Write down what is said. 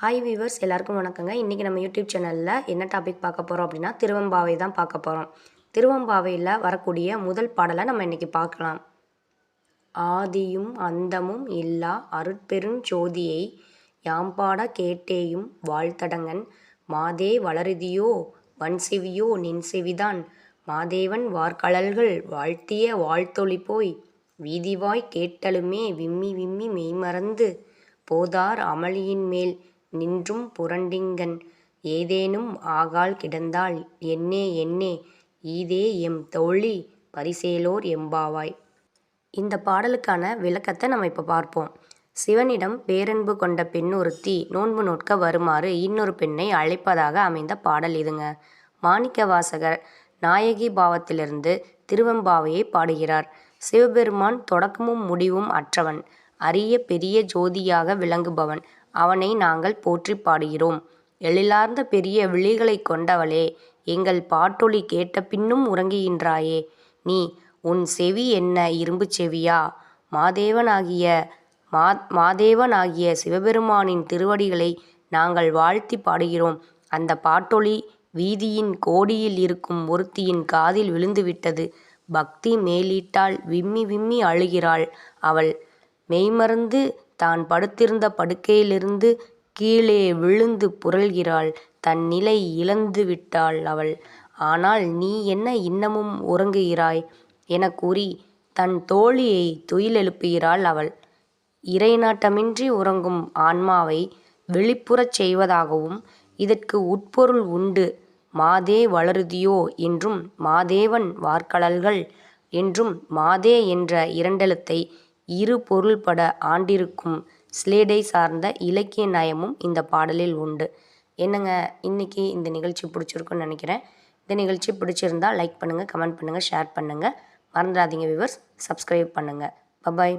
Hi viewers, எல்லாருக்கும் வணக்கங்க. இன்றைக்கி நம்ம யூடியூப் சேனலில் என்ன டாபிக் பார்க்க போகிறோம் அப்படின்னா திருவெம்பாவை தான் பார்க்க போகிறோம். திருவெம்பாவையில் வரக்கூடிய முதல் பாடலை நம்ம இன்றைக்கி பார்க்கலாம். ஆதியும் அந்தமும் இல்லா அருட்பெருஞ்சோதியை யாம்பாட கேட்டேயும் வாழ்த்தடங்கன் மாதே வளருதியோ வன்செவியோ நின்செவிதான் மாதேவன் வார்கழல்கள் வாழ்த்திய வாழ்த்தொளி போய் வீதிவாய் கேட்டலுமே விம்மி விம்மி மெய்மறந்து போதார் அமளியின் மேல் நின்றும் புரண்டிங்கன் ஏதேனும் ஆகால் கிடந்தால் என்னே என்னே ஈதே எம் தோழி பரிசேலோர் எம்பாவாய். இந்த பாடலுக்கான விளக்கத்தை நம்ம இப்போ பார்ப்போம். சிவனிடம் பேரன்பு கொண்ட பெண் ஒருத்தி நோன்பு நோட்க வருமாறு இன்னொரு பெண்ணை அழைப்பதாக அமைந்த பாடல் இதுங்க. மாணிக்க வாசகர் நாயகி பாவத்திலிருந்து திருவெம்பாவையை பாடுகிறார். சிவபெருமான் தொடக்கமும் முடிவும் அற்றவன், அரிய பெரிய ஜோதியாக விளங்குபவன். அவனை நாங்கள் போற்றி பாடுகிறோம். எழிலார்ந்த பெரிய விழிகளை கொண்டவளே, எங்கள் பாட்டொலி கேட்ட பின்னும் உறங்குகின்றாயே, நீ உன் செவி என்ன இரும்பு செவியா? மாதேவனாகிய சிவபெருமானின் திருவடிகளை நாங்கள் வாழ்த்தி பாடுகிறோம். அந்த பாட்டொலி வீதியின் கோடியில் இருக்கும் ஒருத்தியின் காதில் விழுந்துவிட்டது. பக்தி மேலிட்டால் விம்மி விம்மி அழுகிறாள் அவள். மெய்மறந்து தான் படுத்திருந்த படுக்கையிலிருந்து கீழே விழுந்து புரள்கிறாள். தன் நிலை இழந்து விட்டாள் அவள். ஆனால் நீ என்ன இன்னமும் உறங்குகிறாய் என கூறி தன் தோழியை துயிலெழுப்புகிறாள் அவள். இறைநாட்டமின்றி உறங்கும் ஆன்மாவை வெளிப்புறச் செய்வதாகவும் இதற்கு உட்பொருள் உண்டு. மாதே வளருதியோ என்றும் மாதேவன் வார்கழல்கள் என்றும் மாதே என்ற இரண்டெழுத்தை இரு பொருள்பட ஆண்டிருக்கும் ஸ்லேடை சார்ந்த இலக்கிய நயமும் இந்த பாடலில் உண்டு. என்னங்க, இன்னைக்கு இந்த நிகழ்ச்சி பிடிச்சிருக்குன்னு நினைக்கிறேன். இந்த நிகழ்ச்சி பிடிச்சிருந்தால் லைக் பண்ணுங்கள், கமெண்ட் பண்ணுங்கள், ஷேர் பண்ணுங்கள். மறந்துடாதீங்க வியூவர்ஸ், சப்ஸ்கிரைப் பண்ணுங்கள். பபாய்.